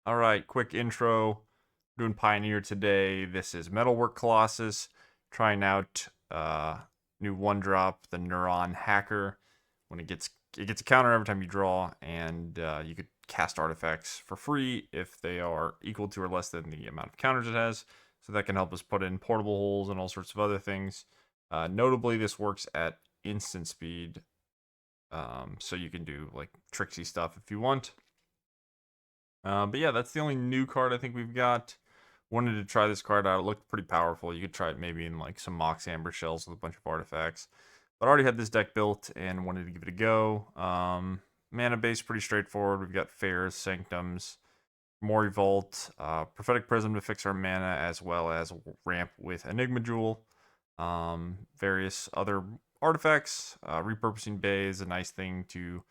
All right, quick intro. Doing Pioneer today. This is Metalwork Colossus. Trying out new one drop, the Neuron Hacker. When it gets a counter every time you draw, and you could cast artifacts for free if they are equal to or less than the amount of counters it has. So that can help us put in portable holes and all sorts of other things. Notably, this works at instant speed, so you can do like tricksy stuff if you want. But yeah, that's the only new card I think we've got. Wanted to try this card out. It looked pretty powerful. You could try it maybe in like some Mox Amber shells with a bunch of artifacts. But I already had this deck built and wanted to give it a go. Mana base pretty straightforward. We've got Fairs, Sanctums, Mori Vault, Prophetic Prism to fix our mana, as well as ramp with Enigma Jewel. Various other artifacts. Repurposing Bay is a nice thing to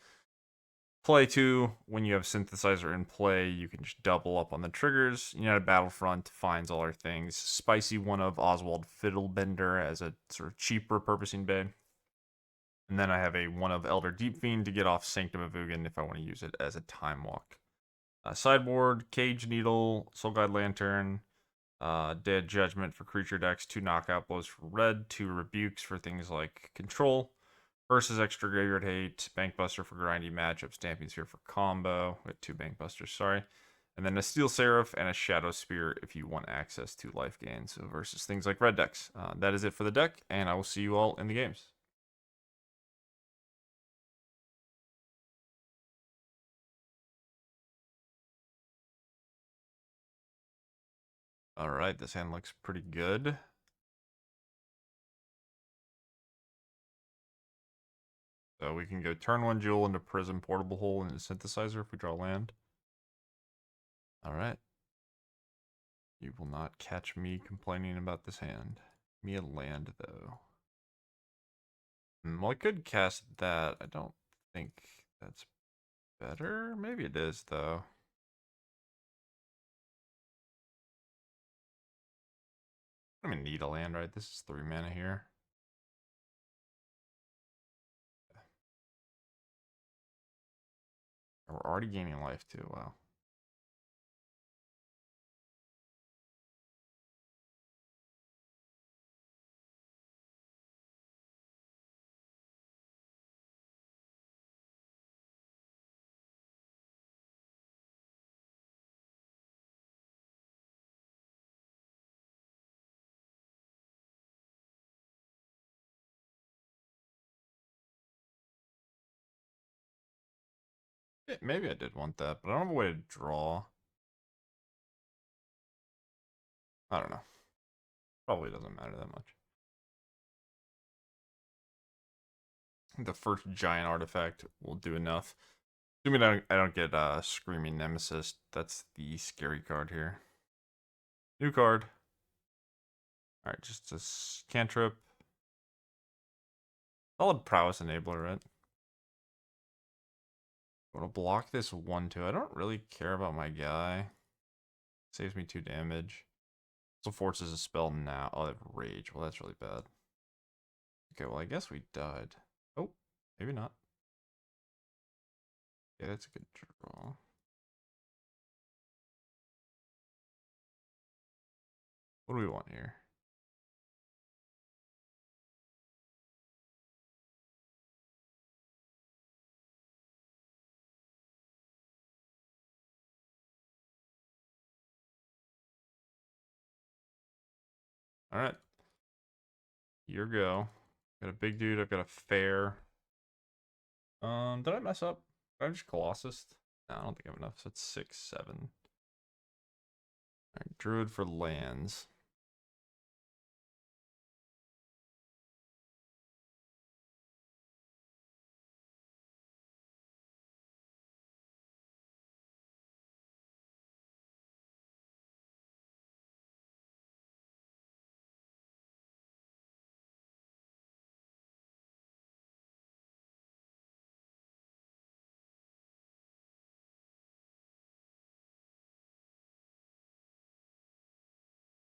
play to. When you have Synthesizer in play, you can just double up on the triggers. United Battlefront finds all our things. Spicy one of Oswald Fiddlebender as a sort of cheap repurposing bay. And then I have a one of Elder Deep Fiend to get off Sanctum of Ugin if I want to use it as a Time Walk. Sideboard, Cage Needle, Soul Guide Lantern, Dead Judgment for creature decks, 2 knockout blows for red, 2 rebukes for things like control. Versus extra graveyard hate, Bankbuster for grindy matchup, Stamping Sphere for combo. We have 2 Bankbusters, sorry. And then a Steel Seraph and a Shadow Spear if you want access to life gain. So versus things like red decks. That is it for the deck, and I will see you all in the games. Alright, this hand looks pretty good. So we can go turn 1 Jewel into Prism, Portable Hole, and Synthesizer if we draw land. Alright. You will not catch me complaining about this hand. Me a land, though. Well, I could cast that. I don't think that's better. Maybe it is, though. I'm gonna need a land, right? This is 3 mana here. We're already gaining life, too. Wow. Maybe I did want that, but I don't have a way to draw. I don't know. Probably doesn't matter that much. The first giant artifact will do enough. Assuming I don't get Screaming Nemesis. That's the scary card here. New card. Alright, just a cantrip. Solid Prowess Enabler, right? I'm gonna block this 1-2. I don't really care about my guy. Saves me 2 damage. Also forces a spell now. Oh, I have Rage. Well, that's really bad. Okay, well, I guess we died. Oh, maybe not. Yeah, that's a good draw. What do we want here? Alright. Your go. Got a big dude. I've got a fair. Did I mess up? Did I just Colossus? No, I don't think I have enough. So it's 6, 7. Alright, Druid for lands.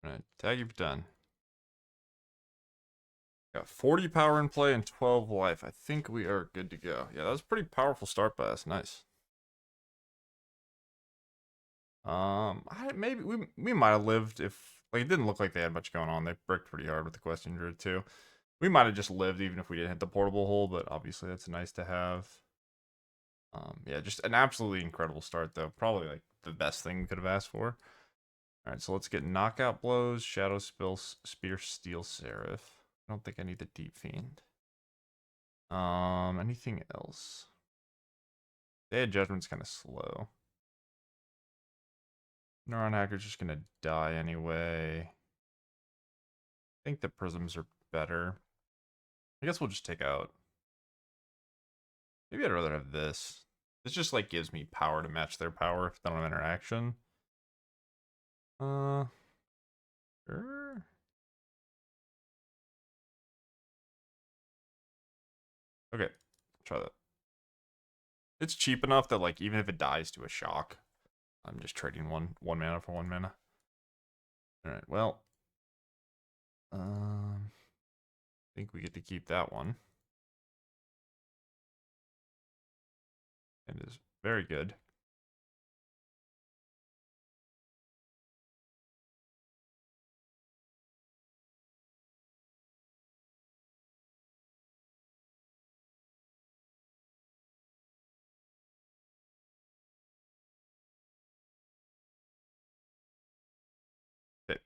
Alright, tag you've done. Got 40 power in play and 12 life. I think we are good to go. Yeah, that was a pretty powerful start by us. Nice. Maybe we might have lived if like it didn't look like they had much going on. They bricked pretty hard with the question druid too. We might have just lived even if we didn't hit the portable hole, but obviously that's nice to have. Yeah, just an absolutely incredible start though. Probably like the best thing we could have asked for. All right, so let's get knockout blows, shadow spill, spear, steel, seraph. I don't think I need the deep fiend. Anything else? Day of Judgment's kind of slow. Neuron Hacker's just gonna die anyway. I think the prisms are better. I guess we'll just take out. Maybe I'd rather have this. This just like gives me power to match their power if they don't have interaction. Sure. Okay, try that. It's cheap enough that like even if it dies to a shock, I'm just trading one mana for 1 mana. All right, well, I think we get to keep that one. It is very good. Okay.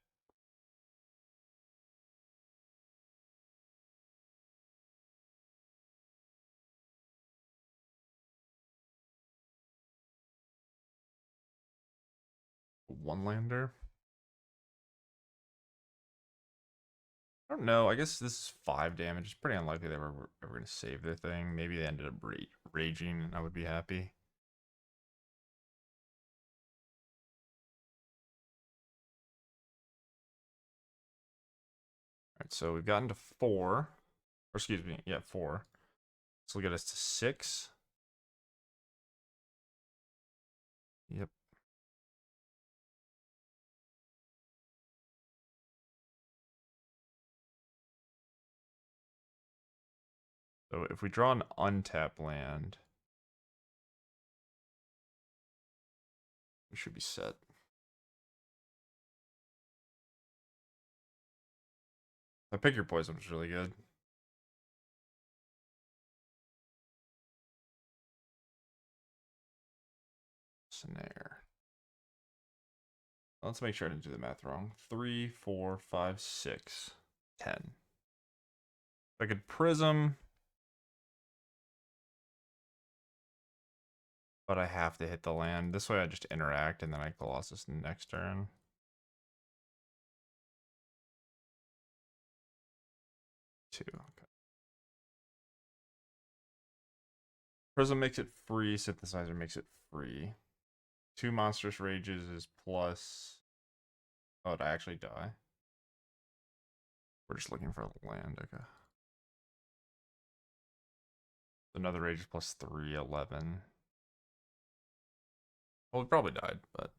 One lander. I don't know. I guess this is 5 damage. It's pretty unlikely they were ever going to save their thing. Maybe they ended up raging, and I would be happy. All right, so we've gotten to 4. Or excuse me, yeah, 4. This will get us to 6. Yep. So if we draw an untapped land, we should be set. I pick your poison was really good. Snare. Let's make sure I didn't do the math wrong. 3, 4, 5, 6, 10. If I could prism, but I have to hit the land. This way I just interact and then I Colossus next turn. 2. Okay. Prism makes it free. Synthesizer makes it free. 2 monstrous rages is plus. Oh, did I actually die? We're just looking for a land. Okay. Another rage is plus 3, 11. Well, we probably died, but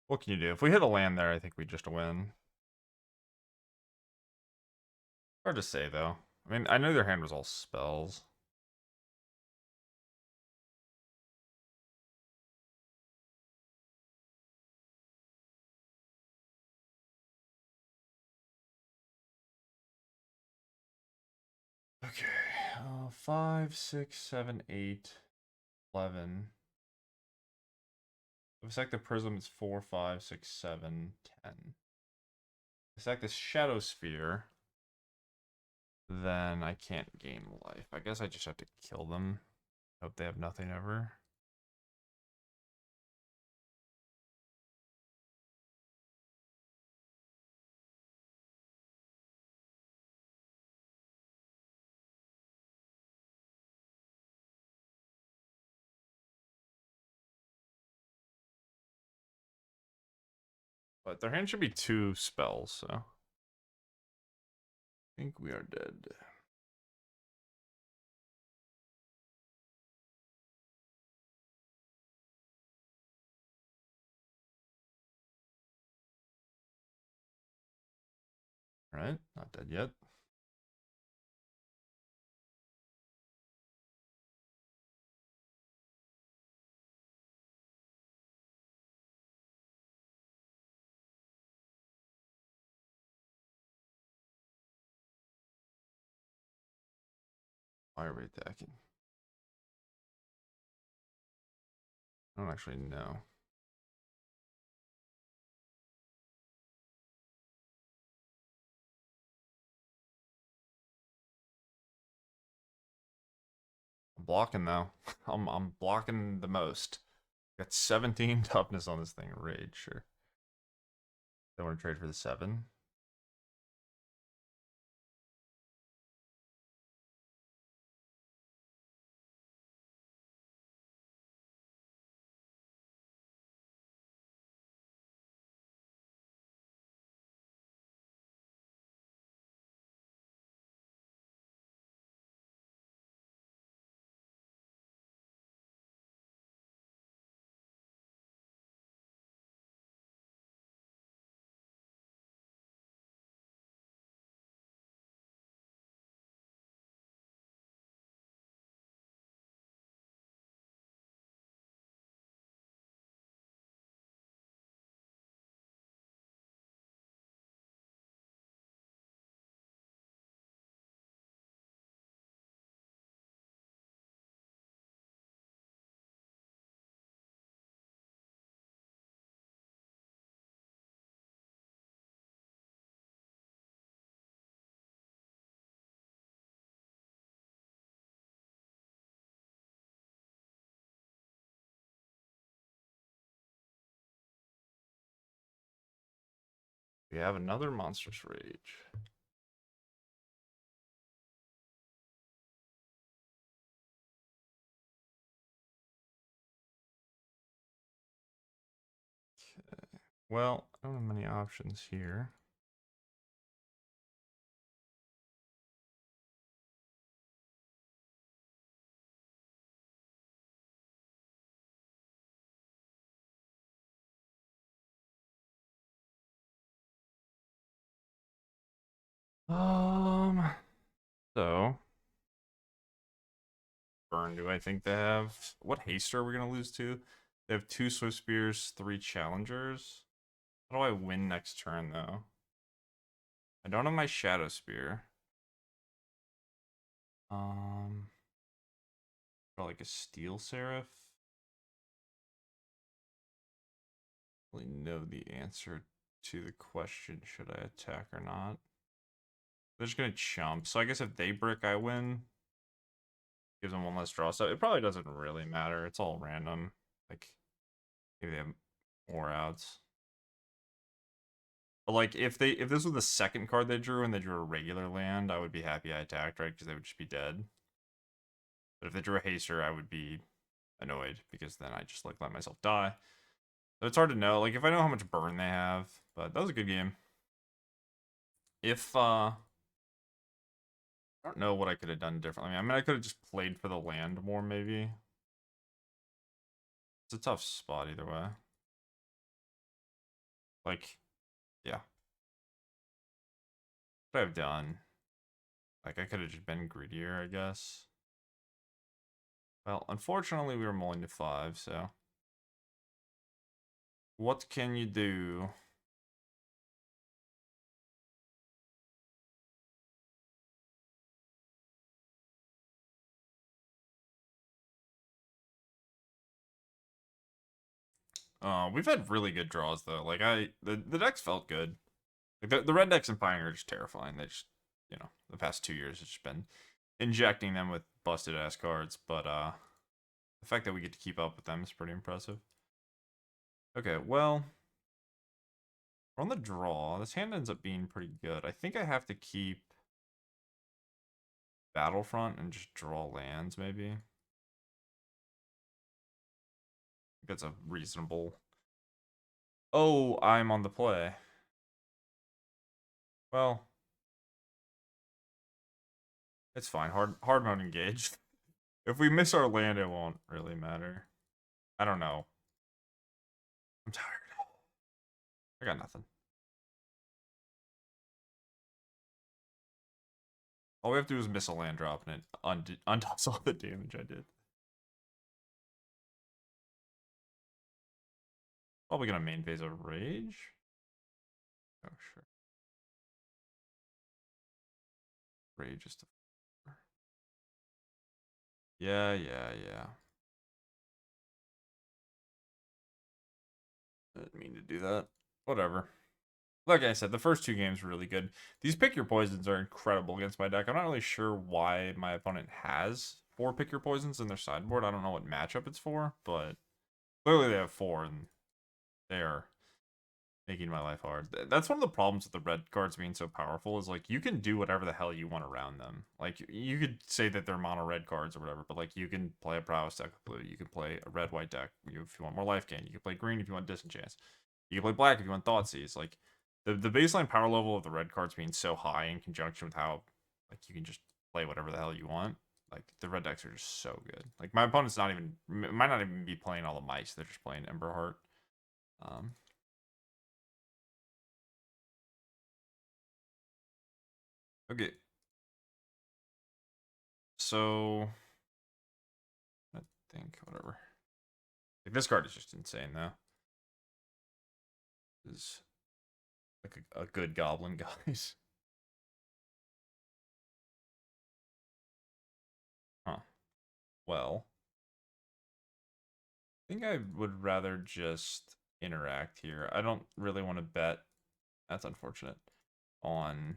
what can you do? If we hit a land there, I think we just win. Hard to say, though. I mean, I know their hand was all spells. Okay. 5, 6, 7, 8, 11. If I sack the prism, it's 4, 5, 6, 7, 10. If I sack this shadow sphere, then I can't gain life. I guess I just have to kill them. Hope they have nothing ever. But their hand should be 2 spells, so I think we are dead. Alright, not dead yet. Why are we attacking? I don't actually know. I'm blocking though. I'm blocking the most. Got 17 toughness on this thing. Rage, sure. Don't want to trade for the 7. We have another monstrous rage. Okay. Well, I don't have many options here. Um, so burn do I think they have? What haste are we gonna lose to? They have 2 Swift Spears, 3 Challengers. How do I win next turn though? I don't have my Shadow Spear. Or like a Steel Seraph. I don't really know the answer to the question, should I attack or not? They're just gonna chump. So I guess if they brick, I win. Gives them 1 less draw. So it probably doesn't really matter. It's all random. Like, maybe they have more outs. But like, if this was the second card they drew and they drew a regular land, I would be happy I attacked, right? Because they would just be dead. But if they drew a haster, I would be annoyed because then I just like let myself die. So it's hard to know. Like, if I know how much burn they have, but that was a good game. If I don't know what I could have done differently. I mean, I could have just played for the land more, maybe. It's a tough spot either way. Like, yeah. What I've done. Like, I could have just been greedier, I guess. Well, unfortunately, we were mulling to 5, so. What can you do? We've had really good draws, though. Like, the decks felt good. Like, the red decks in Pioneer are just terrifying. They just, the past 2 years, it's just been injecting them with busted-ass cards. But, the fact that we get to keep up with them is pretty impressive. Okay, well, we're on the draw. This hand ends up being pretty good. I think I have to keep Battlefront and just draw lands, maybe. I think that's a reasonable... Oh, I'm on the play. Well, it's fine. Hard mode engaged. If we miss our land, it won't really matter. I don't know. I'm tired. I got nothing. All we have to do is miss a land drop and it undoes all the damage I did. Probably gonna main phase a rage. Oh, sure. Rage is the Yeah. I didn't mean to do that. Whatever. Like I said, the first two games were really good. These pick your poisons are incredible against my deck. I'm not really sure why my opponent has four pick your poisons in their sideboard. I don't know what matchup it's for, but clearly they have four and they are making my life hard. That's one of the problems with the red cards being so powerful is like you can do whatever the hell you want around them. Like you could say that they're mono red cards or whatever, but like you can play a prowess deck with blue. You can play a red white deck if you want more life gain. You can play green if you want disenchant. You can play black if you want Thoughtseize. Like the baseline power level of the red cards being so high in conjunction with how like you can just play whatever the hell you want. Like the red decks are just so good. Like my opponent's not even might not even be playing all the mice. They're just playing Emberheart. Um, okay, so I think whatever. Like this card is just insane though. Is like a good goblin, guys. Huh. Well, I think I would rather just interact here. I don't really want to bet. That's unfortunate. On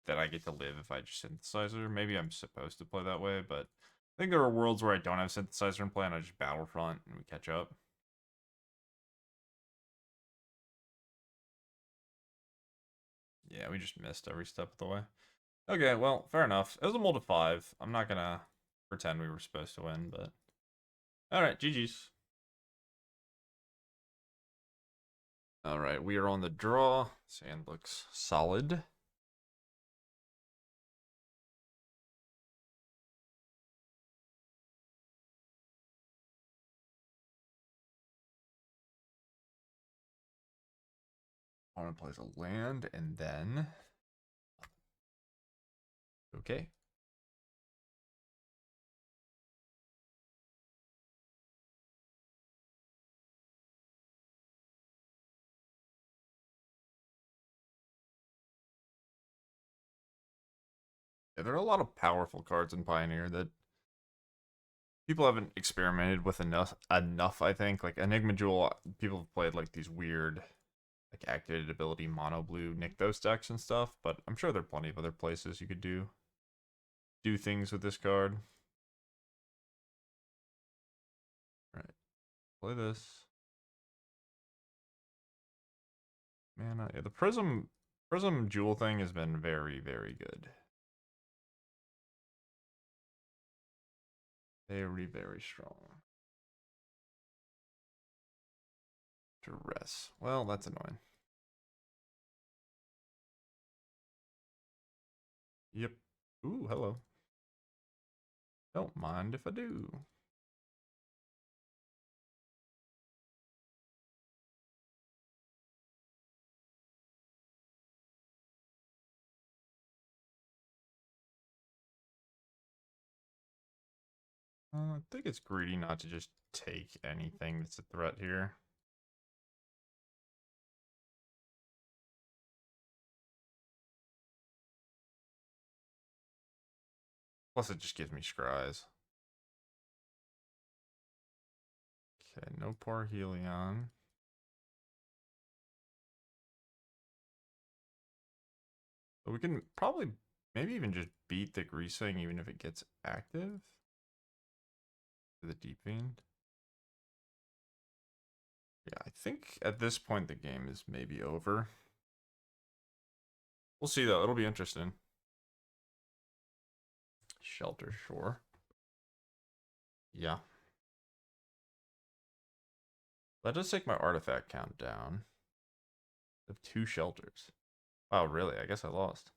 that I get to live if I just synthesizer. Maybe I'm supposed to play that way, but I think there are worlds where I don't have synthesizer in play and I just Battlefront and we catch up. Yeah, we just missed every step of the way. Okay, well, fair enough. It was a mold of 5. I'm not gonna pretend we were supposed to win, but alright, GG's. Alright, we are on the draw. Sand looks solid. Opponent plays a land and then okay. Yeah, there are a lot of powerful cards in Pioneer that people haven't experimented with enough, I think. Like Enigma Jewel, people have played like these weird like activated ability mono blue Nykthos decks and stuff, but I'm sure there are plenty of other places you could do things with this card. All right, play this. Man, yeah, the Prism Jewel thing has been very good. Very strong. Duress. Well, that's annoying. Yep. Ooh, hello. Don't mind if I do. I think it's greedy not to just take anything that's a threat here. Plus, it just gives me scries. Okay, no Parhelion. But we can probably maybe even just beat the Greasing even if it gets active. The Deep Fiend. Yeah, I think at this point the game is maybe over. We'll see though. It'll be interesting. Shelter Shore. Yeah. That does take my artifact count down. I have 2 shelters. Oh, really? I guess I lost.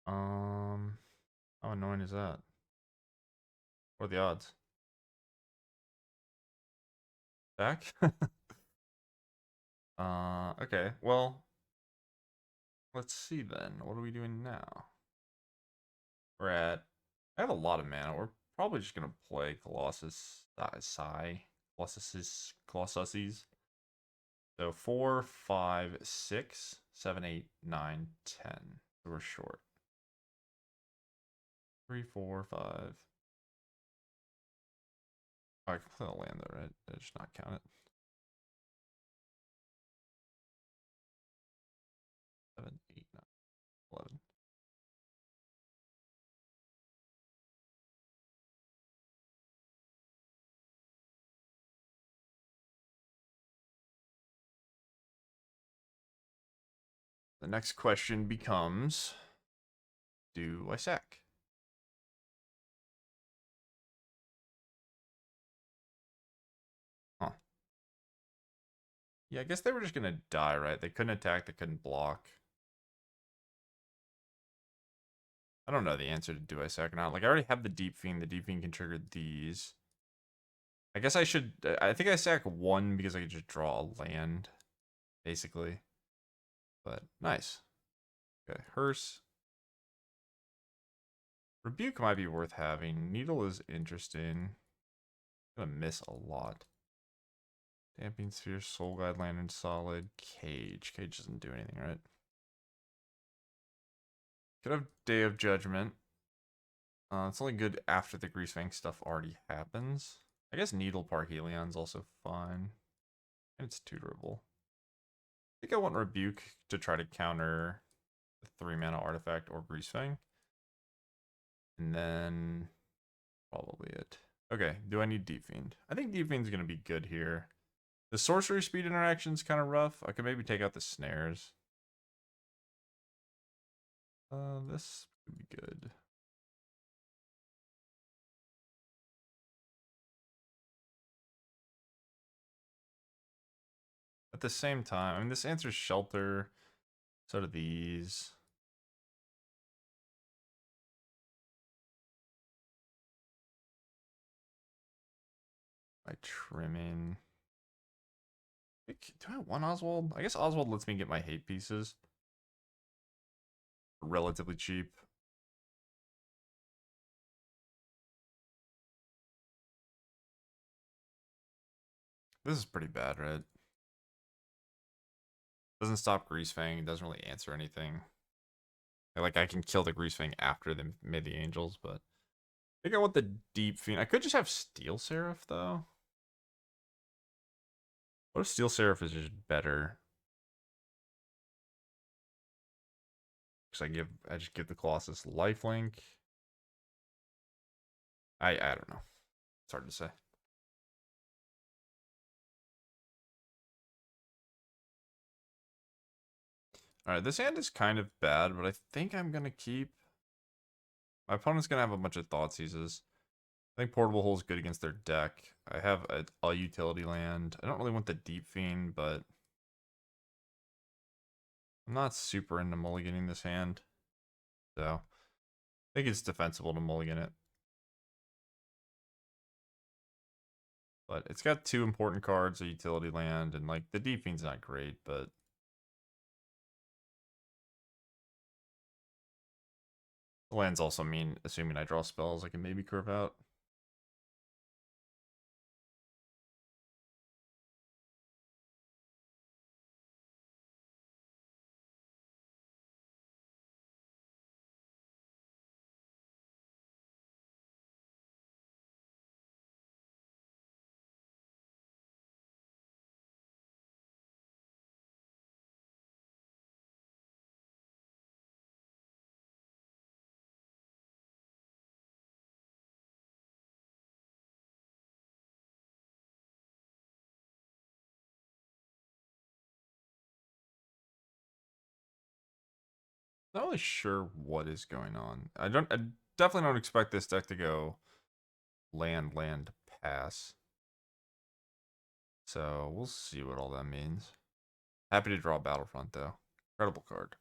How annoying is that? What are the odds? Back? Okay. Well, let's see then. What are we doing now? We're at... I have a lot of mana. We're probably just gonna play Colossus. Colossuses. So 4, 5, 6, 7, 8, 9, 10. So we're short. 3, 4, 5. Oh, I can play the land though, right? I just not count it. 7, 8, 9, 11. The next question becomes, do I sack? Huh. Yeah, I guess they were just gonna die, right? They couldn't attack, they couldn't block. I don't know the answer to do I sack or not. Like, I already have the Deep Fiend. The Deep Fiend can trigger these. I guess I should... I think I sack 1 because I could just draw a land, basically. But, nice. Okay, Hearse. Rebuke might be worth having. Needle is interesting. I'm gonna miss a lot. Damping Sphere, Soul Guide, Lantern, Solid, Cage. Cage doesn't do anything, right? Could have Day of Judgment. It's only good after the Greasefang stuff already happens. I guess Needle Parhelion's also fine. And it's tutorable. I think I want Rebuke to try to counter the 3-mana artifact or Greasefang. And then probably it. Okay, do I need Deep Fiend? I think Deep Fiend's going to be good here. The sorcery speed interaction's kind of rough. I could maybe take out the snares. This could be good. At the same time, I mean, this answers Shelter. So do these. By trimming. Do I want Oswald? I guess Oswald lets me get my hate pieces. Relatively cheap. This is pretty bad, right? Doesn't stop Greasefang. Doesn't really answer anything. Like, I can kill the Greasefang after they made the Angels, but... I think I want the Deep Fiend. I could just have Steel Seraph, though. What if Steel Seraph is just better? Because I just give the Colossus lifelink. I don't know. It's hard to say. Alright, this hand is kind of bad, but I think I'm going to keep... My opponent's going to have a bunch of Thoughtseizes. I think Portable Hole is good against their deck. I have a utility land. I don't really want the Deep Fiend, but... I'm not super into mulliganing this hand. So, I think it's defensible to mulligan it. But it's got 2 important cards, a utility land, and like the Deep Fiend's not great, but... The lands also mean, assuming I draw spells, I can maybe curve out. Not really sure what is going on. I definitely don't expect this deck to go land, land, pass. So we'll see what all that means. Happy to draw Battlefront though. Incredible card.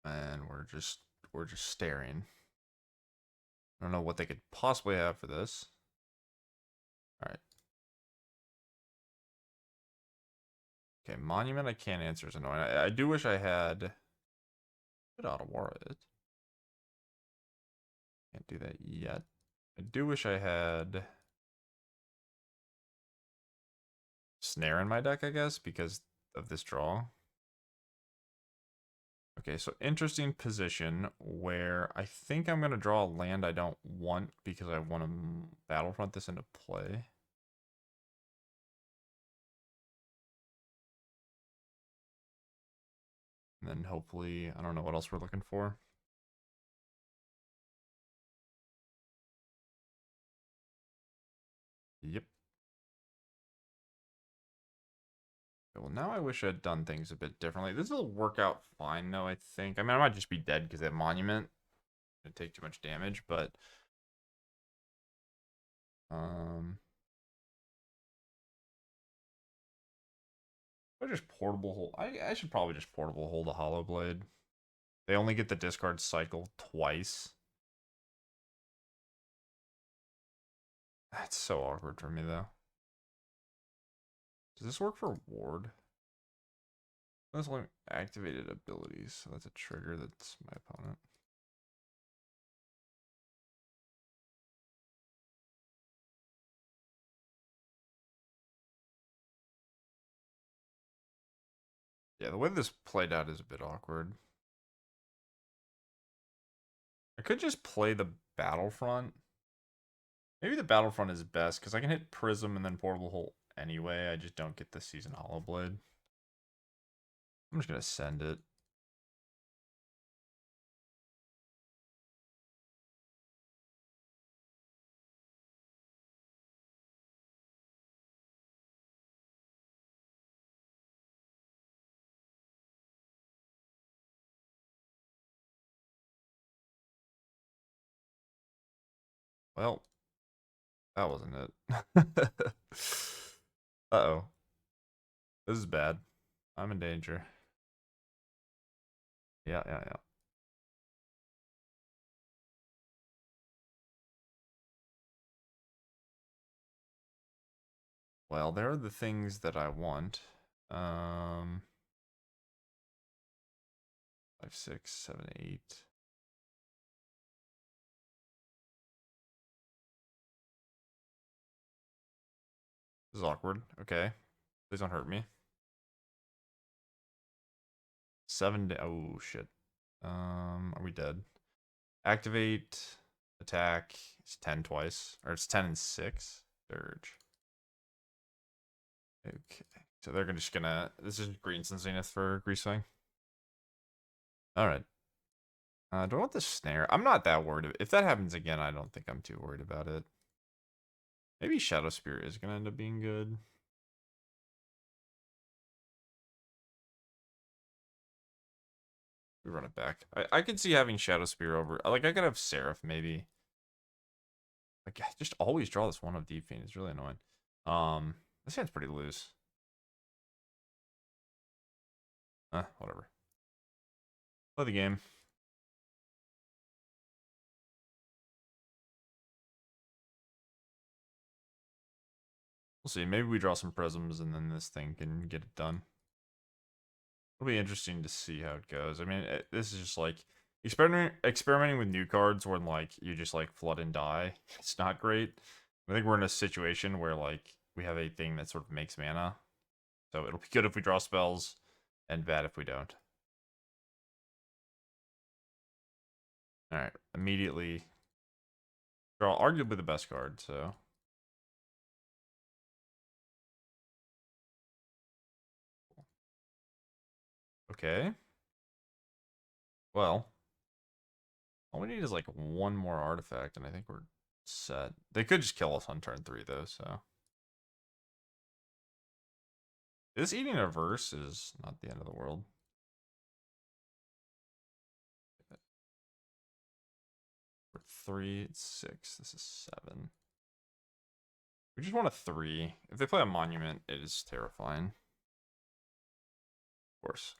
And we're just staring. I don't know what they could possibly have for this. Alright. Okay, Monument I can't answer is annoying. I do wish I had... Could Otawara it. Can't do that yet. I do wish I had... Snare in my deck, I guess, because of this draw. Okay, so interesting position where I think I'm going to draw a land I don't want because I want to battlefront this into play. And then hopefully, I don't know what else we're looking for. Yep. Well, now I wish I'd done things a bit differently. This will work out fine, though, I think. I mean, I might just be dead because that monument didn't take too much damage, but... I just portable hold. I should probably just portable hold a hollow blade. They only get the discard cycle twice. That's so awkward for me, though. Does this work for ward? That's only activated abilities, so that's a trigger. That's my opponent. Yeah, the way this played out is a bit awkward. I could just play the Battlefront. Maybe the Battlefront is best, because I can hit Prism and then Portable Hole anyway. I just don't get the Season Hollow Blade. I'm just going to send it. Well, that wasn't it. Uh-oh. This is bad. I'm in danger. Yeah. Well, there are the things that I want. 5, 6, 7, 8. This is awkward. Okay. Please don't hurt me. 7 oh shit. Are we dead? Activate, attack. It's 10 twice. Or it's 10 and 6. Surge. Okay. So they're just gonna. This is Green Sun Zenith for Greasewing. Alright. Do I want the snare? I'm not that worried. If that happens again, I don't think I'm too worried about it. Maybe Shadow Spear is gonna end up being good. We run it back. I could see having Shadow Spear over. Like, I could have Seraph, maybe. Like, I just always draw this one of Deep Fiend. It's really annoying. This hand's pretty loose. Whatever. Play the game. We'll see. Maybe we draw some Prisms and then this thing can get it done. It'll be interesting to see how it goes. I mean, this is just like experimenting with new cards when like you just like flood and die. It's not great. I think we're in a situation where like we have a thing that sort of makes mana. So it'll be good if we draw spells and bad if we don't. Alright, immediately draw arguably the best card, so. Okay. Well, all we need is like one more artifact, and I think we're set. They could just kill us on turn 3, though, so. This eating a verse is not the end of the world. For 3, it's 6. This is 7. We just want a 3. If they play a monument, it is terrifying. Of course.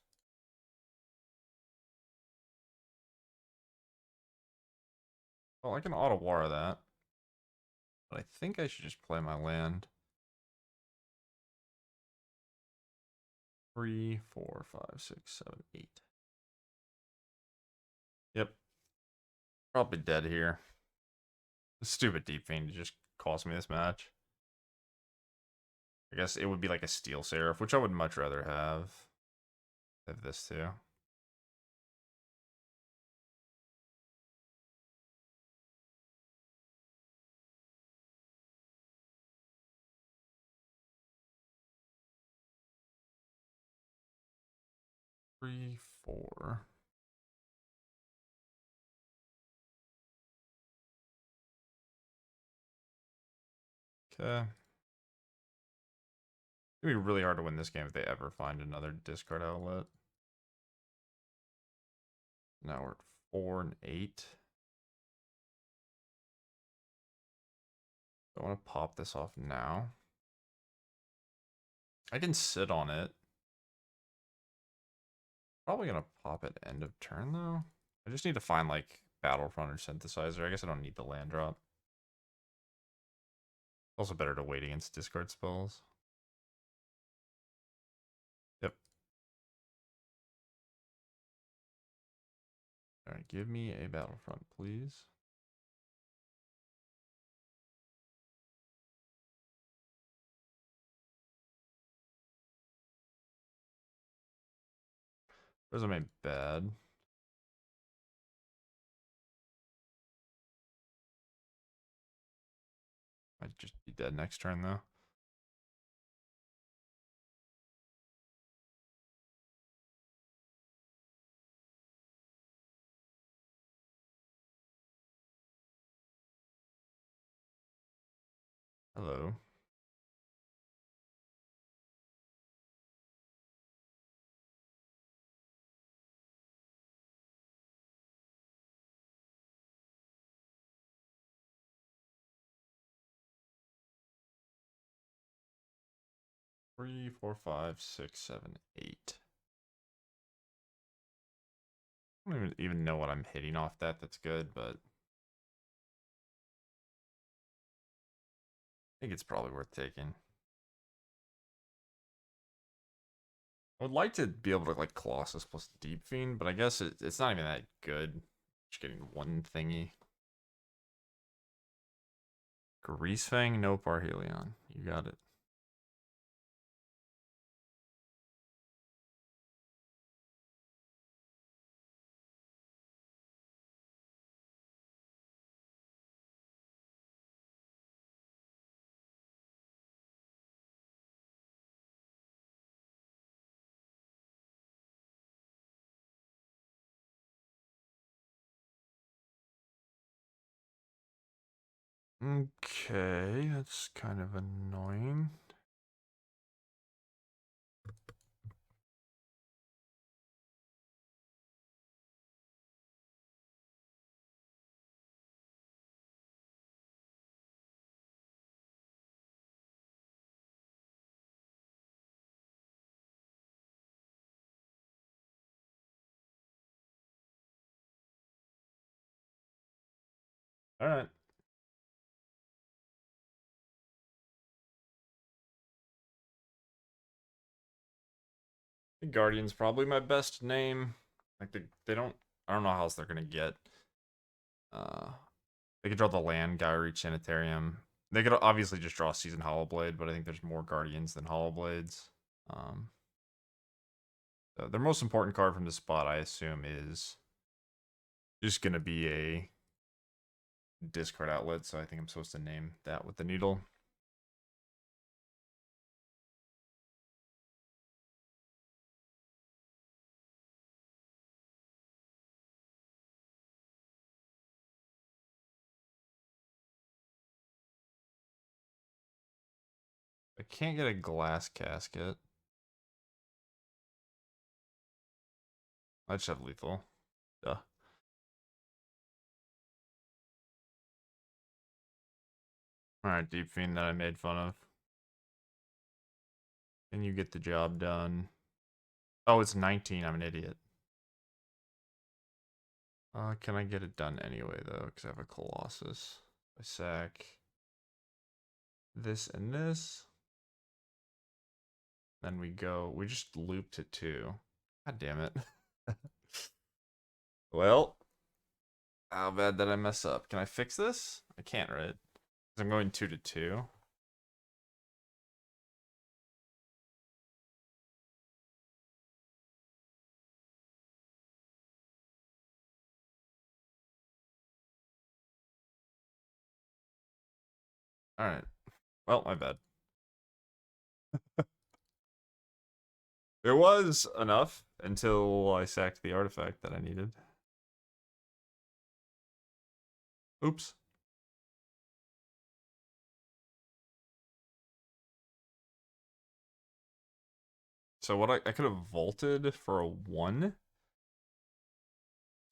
Well, I can auto-war that. But I think I should just play my land. 3, 4, 5, 6, 7, 8. Yep. Probably dead here. The stupid Deep Fiend just cost me this match. I guess it would be like a Steel Seraph, which I would much rather have. Have this too. 3, 4. Okay. It'd be really hard to win this game if they ever find another discard outlet. Now we're at 4 and 8. I want to pop this off now. I can sit on it. Probably gonna pop it end of turn though. I just need to find like Battlefront or Synthesizer. I guess I don't need the land drop. Also better to wait against discard spells. Yep. Alright, give me a Battlefront, please. Resume bad. Might just be dead next turn though. Hello. Three, four, five, six, seven, 8. I don't even know what I'm hitting off that. That's good, but I think it's probably worth taking. I would like to be able to like Colossus plus Deep Fiend, but I guess it's not even that good. Just getting one thingy. Grease Fang, no Parhelion. You got it. Okay, that's kind of annoying. All right. The Guardian's probably my best name. Like they don't. I don't know how else they're gonna get. Uh, they could draw the land, Gyreach Sanitarium. They could obviously just draw Season Hollowblade, but I think there's more Guardians than Hollowblades. Um, so their most important card from this spot, I assume, is just gonna be a discard outlet. So I think I'm supposed to name that with the needle. I can't get a glass casket. I just have lethal. Duh. Alright, Deep Fiend that I made fun of. Can you get the job done? Oh, it's 19. I'm an idiot. Can I get it done anyway, though? Because I have a Colossus. I sack this and this. Then we go. We just looped it too. God damn it. Well, how bad did I mess up? Can I fix this? I can't, right? 'Cause I'm going 2 to 2. Alright. Well, my bad. It was enough until I sacked the artifact that I needed. Oops. So what I could have vaulted for a 1.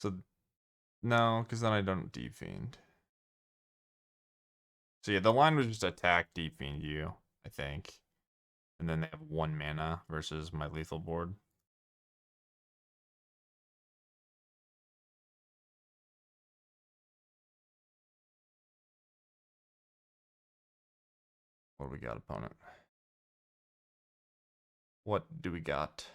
So no, because then I don't defiend. So yeah, the line was just attack, defiend you, I think. And then they have 1 mana versus my lethal board. What do we got, opponent? What do we got?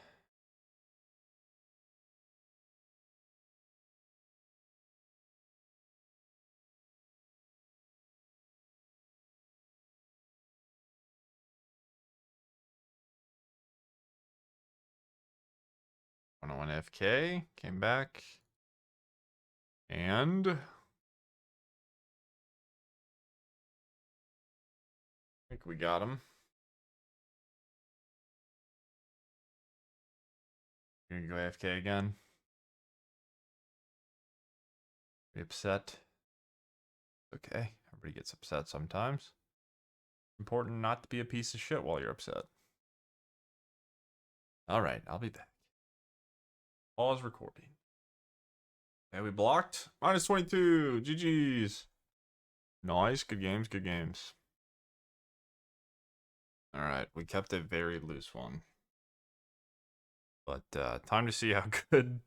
I went FK, came back, and I think we got him. You're gonna go AFK again. Be upset. Okay, everybody gets upset sometimes. Important not to be a piece of shit while you're upset. Alright, I'll be back. Pause recording. Okay, we blocked. Minus 22. GG's. Nice. Good games, good games. Alright, we kept a very loose one. But time to see how good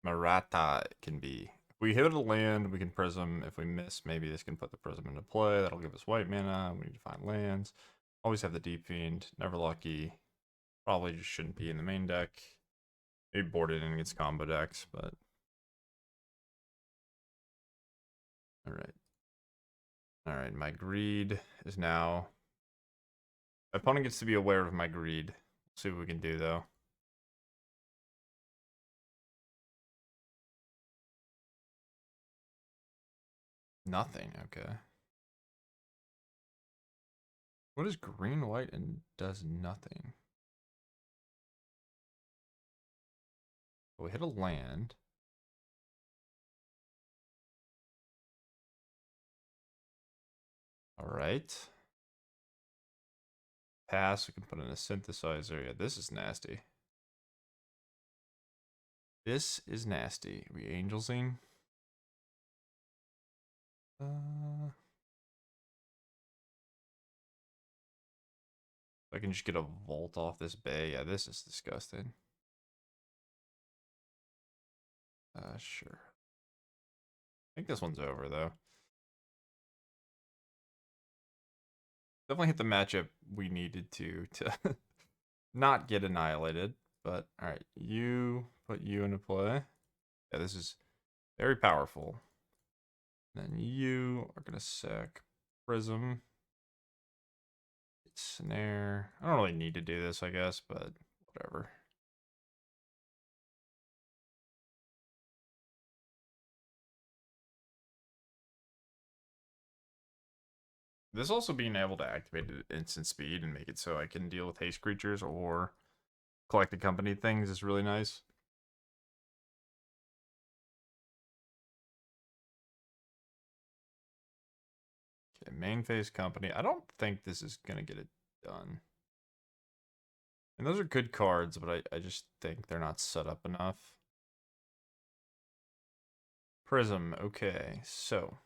Marata can be. If we hit a land, we can prism. If we miss, maybe this can put the prism into play. That'll give us white mana. We need to find lands. Always have the Deep Fiend. Never lucky. Probably just shouldn't be in the main deck. Maybe board it in against combo decks, but... Alright. Alright, my greed is now... My opponent gets to be aware of my greed. Let's see what we can do, though. Nothing, okay. What is green, white, and does nothing? We hit a land. Alright. Pass, we can put in a synthesizer. Yeah, this is nasty. This is nasty. We Angelsing. I can just get a Volt off this bay. Yeah, this is disgusting. Sure. I think this one's over, though. Definitely hit the matchup we needed to not get annihilated. But, alright, you put you into play. Yeah, this is very powerful. Then you are going to sack Prism. Snare. I don't really need to do this, I guess, but whatever. This also being able to activate it at instant speed and make it so I can deal with haste creatures or collect accompanied things is really nice. Okay, main phase company. I don't think this is going to get it done. And those are good cards, but I just think they're not set up enough. Prism, okay, so.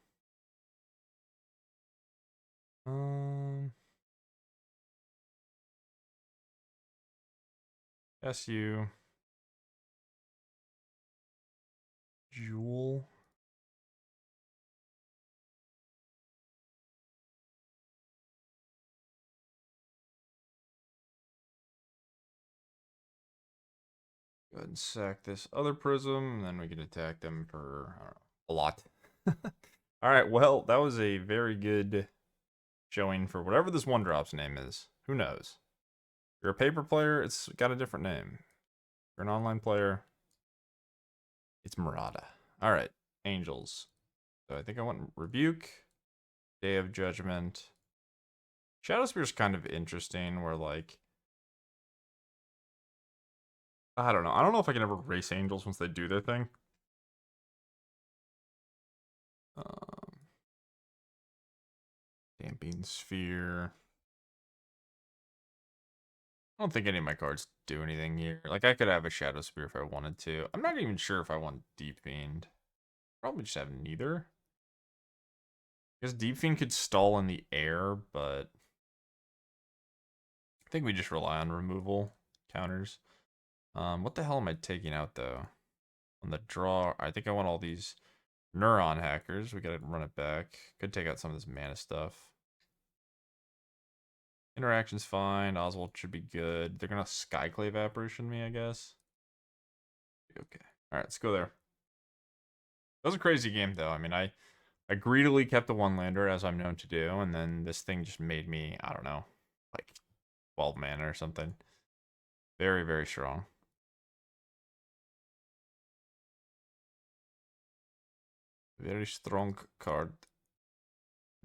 SU. Jewel. Go ahead and sack this other prism, and then we can attack them for, I don't know, a lot. Alright, well, that was a very good showing for whatever this one drop's name is. Who knows? If you're a paper player, it's got a different name. If you're an online player, it's Murata. Alright, Angels. So I think I want Rebuke, Day of Judgment. Shadowspear's kind of interesting, where like I don't know. I don't know if I can ever race angels once they do their thing. Um, Damping Sphere. I don't think any of my cards do anything here. Like, I could have a Shadow Spear if I wanted to. I'm not even sure if I want Deep Fiend. Probably just have neither. Because Deep Fiend could stall in the air, but I think we just rely on removal counters. What the hell am I taking out, though? On the draw, I think I want all these Neuron Hackers. We gotta run it back. Could take out some of this mana stuff. Interaction's fine. Oswald should be good. They're gonna Skyclave Apparition me, I guess. Okay. Alright, let's go there. That was a crazy game, though. I mean, I greedily kept the one-lander, as I'm known to do, and then this thing just made me, I don't know, like 12 mana or something. Very, very strong. Very strong card.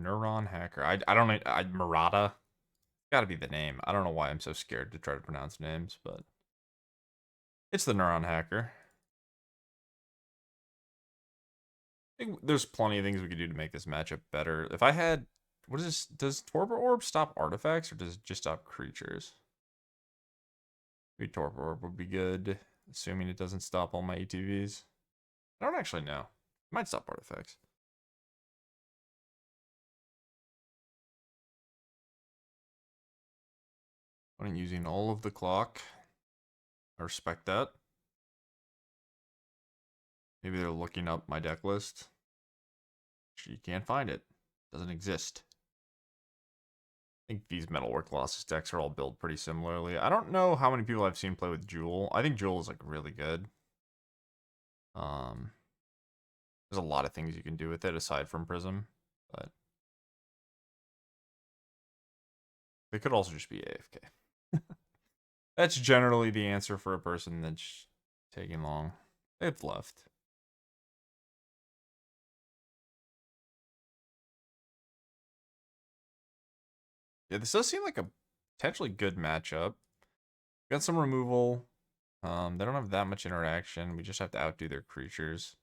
Neuron Hacker. I don't know. Murata. Gotta be the name. I don't know why I'm so scared to try to pronounce names, but it's the Neuron Hacker. I think there's plenty of things we could do to make this matchup better. If I had, what is this? Does Torpor Orb stop artifacts or does it just stop creatures? Maybe Torpor Orb would be good, assuming it doesn't stop all my ETVs. I don't actually know. It might stop artifacts. I'm using all of the clock. I respect that. Maybe they're looking up my deck list. You can't find it. Doesn't exist. I think these Metalwork Colossus decks are all built pretty similarly. I don't know how many people I've seen play with Jewel. I think Jewel is like really good. There's a lot of things you can do with it aside from Prism, but they could also just be AFK. That's generally the answer for a person that's taking long. They've left. Yeah, this does seem like a potentially good matchup. Got some removal. They don't have that much interaction. We just have to outdo their creatures.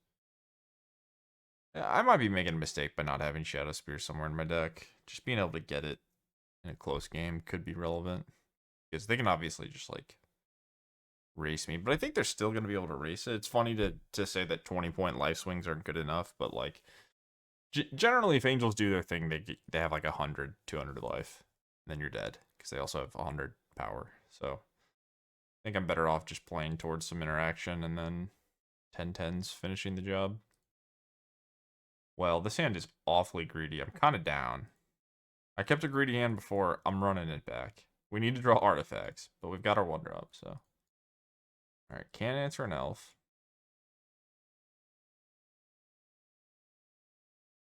Yeah, I might be making a mistake by not having Shadow Spear somewhere in my deck. Just being able to get it in a close game could be relevant. Because they can obviously just like race me, but I think they're still going to be able to race it. It's funny to say that 20-point life swings aren't good enough, but like generally if angels do their thing, they have like 100, 200 life, and then you're dead because they also have 100 power. So I think I'm better off just playing towards some interaction and then 10-10s finishing the job. Well, this hand is awfully greedy. I'm kind of down. I kept a greedy hand before. I'm running it back. We need to draw artifacts, but we've got our one drop, so. Alright, can't answer an elf.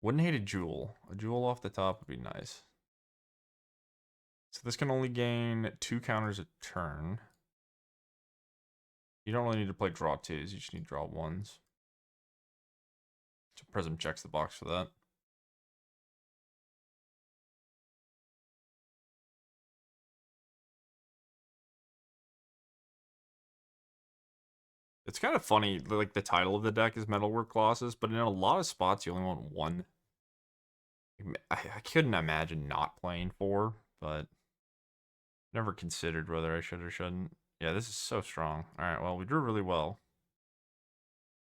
Wouldn't hate a jewel. A jewel off the top would be nice. So this can only gain 2 counters a turn. You don't really need to play draw 2s, you just need to draw 1s. So Prism checks the box for that. It's kind of funny, like the title of the deck is Metalwork Colossus, but in a lot of spots you only want 1. I couldn't imagine not playing 4, but never considered whether I should or shouldn't. Yeah, this is so strong. Alright, well, we drew really well.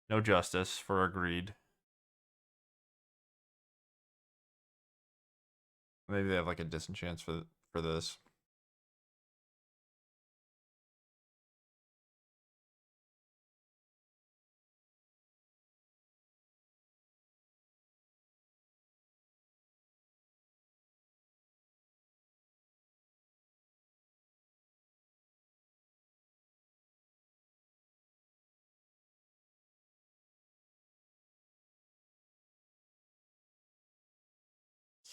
No justice for our greed. Maybe they have like a disenchant for this.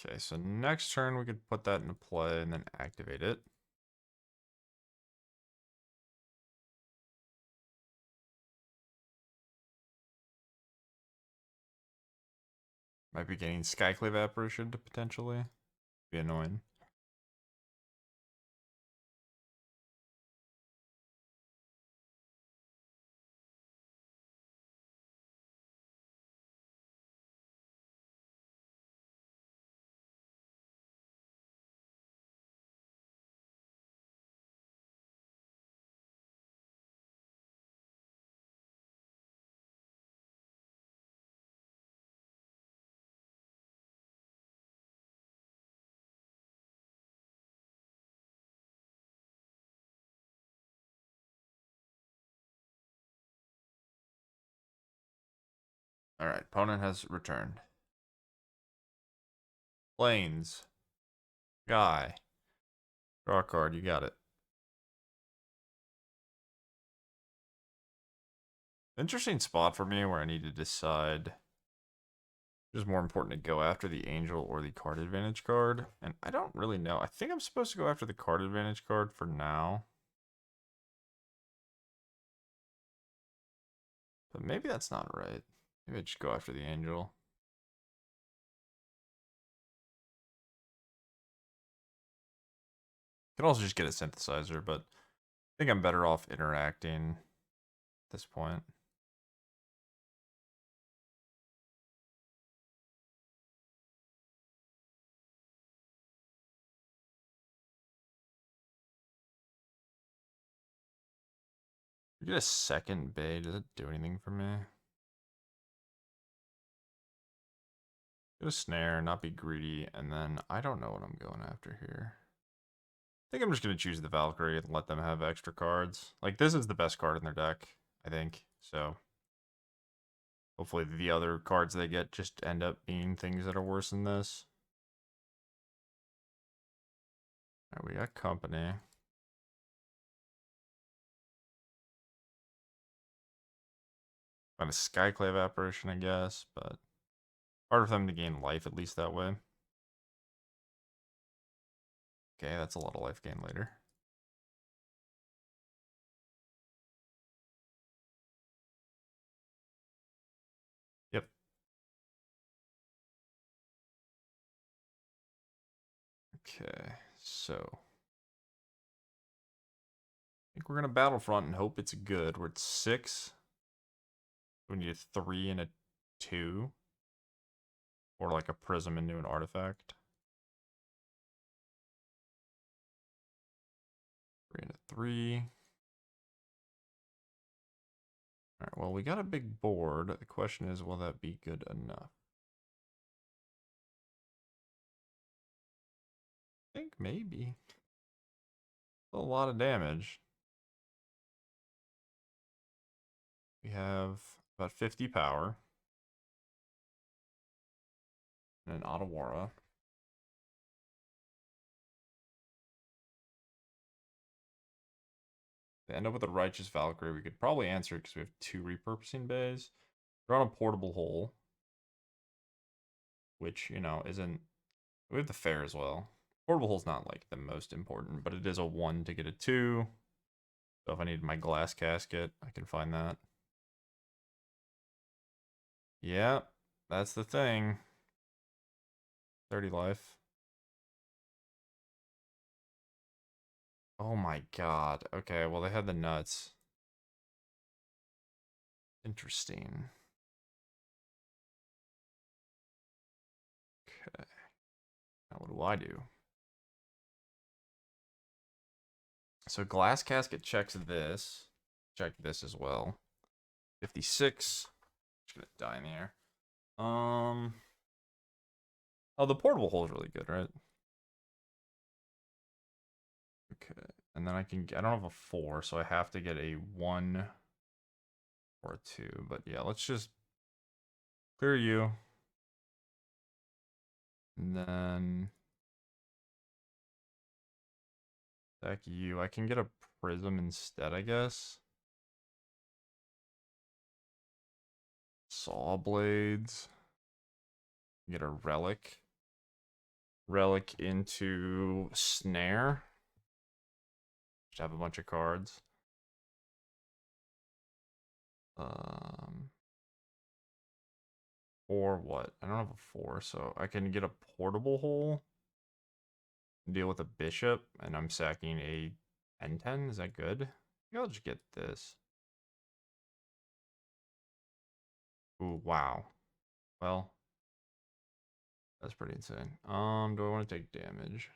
Okay, so next turn we could put that into play and then activate it. Might be getting Skyclave Apparition to potentially be annoying. Alright, opponent has returned. Planes. Guy. Draw a card, you got it. Interesting spot for me where I need to decide which is more important to go after the angel or the card advantage card. And I don't really know. I think I'm supposed to go after the card advantage card for now. But maybe that's not right. Maybe I just go after the angel. Could also just get a synthesizer, but I think I'm better off interacting at this point. Get a second bay. Does it do anything for me? Get a snare, not be greedy, and then I don't know what I'm going after here. I think I'm just going to choose the Valkyrie and let them have extra cards. Like, this is the best card in their deck, I think. So, hopefully the other cards they get just end up being things that are worse than this. Alright, we got company. Find a Skyclave apparition, I guess, but harder for them to gain life, at least that way. Okay, that's a lot of life gain later. Yep. Okay, so I think we're gonna Battlefront and hope it's good. We're at 6. We need a 3 and a 2. Or like a prism into an artifact. 3 and a 3. Alright, well, we got a big board. The question is, will that be good enough? I think maybe. A lot of damage. We have about 50 power. And an Otawara. They end up with a Righteous Valkyrie. We could probably answer it because we have 2 repurposing bays. We're on a portable hole. Which, you know, isn't... We have the fair as well. Portable hole's not, like, the most important, but it is a 1 to get a 2. So if I need my glass casket, I can find that. Yeah, that's the thing. 30 life. Oh my god. Okay, well, they had the nuts. Interesting. Okay. Now what do I do? So glass casket checks this. Check this as well. 56. Just gonna die in the air. Oh, the portable hole is really good, right? Okay. And then I don't have a 4, so I have to get a 1 or a 2. But yeah, let's just clear you. And then sack you. I can get a prism instead, I guess. Saw blades. Get a relic. Relic into snare. Just have a bunch of cards. Or what? I don't have a 4, so I can get a portable hole. Deal with a bishop, and I'm sacking a N10. Is that good? I think I'll just get this. Ooh, wow. Well, that's pretty insane. Do I want to take damage?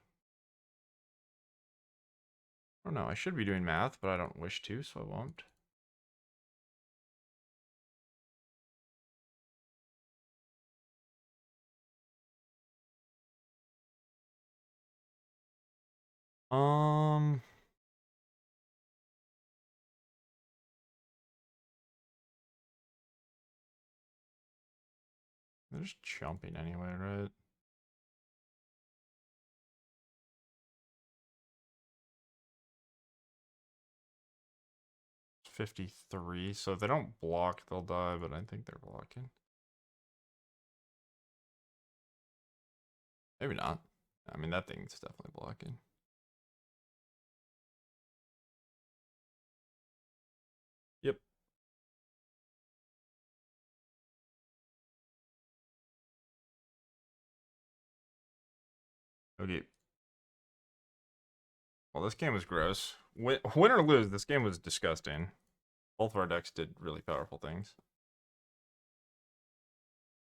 I don't know. I should be doing math, but I don't wish to, so I won't. Um, They're just jumping anyway, right? It's 53. So if they don't block, they'll die, but I think they're blocking. Maybe not. I mean, that thing's definitely blocking. Yep. Okay. Well, this game was gross. Win or lose, this game was disgusting. Both of our decks did really powerful things.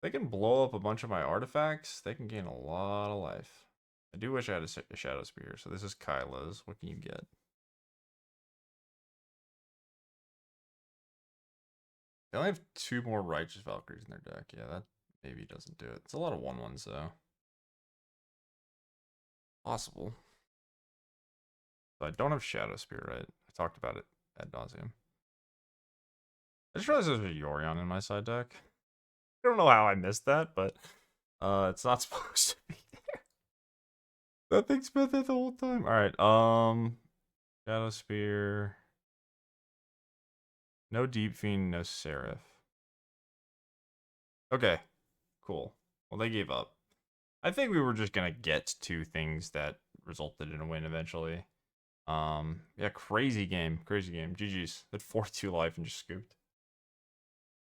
They can blow up a bunch of my artifacts. They can gain a lot of life. I do wish I had a Shadow Spear. So this is Kyla's. What can you get? They only have 2 more Righteous Valkyries in their deck. Yeah, that maybe doesn't do it. It's a lot of 1/1s though. Possible. But I don't have Shadow Spear, right? I talked about it ad nauseum. I just realized there's a Yorion in my side deck. I don't know how I missed that, but it's not supposed to be there. That thing's been there the whole time. Alright, Shadow Spear. No Deep Fiend, no Seraph. Okay, cool. Well, they gave up. I think we were just gonna get 2 things that resulted in a win eventually. Yeah, crazy game. GG's. Had 42 life and just scooped.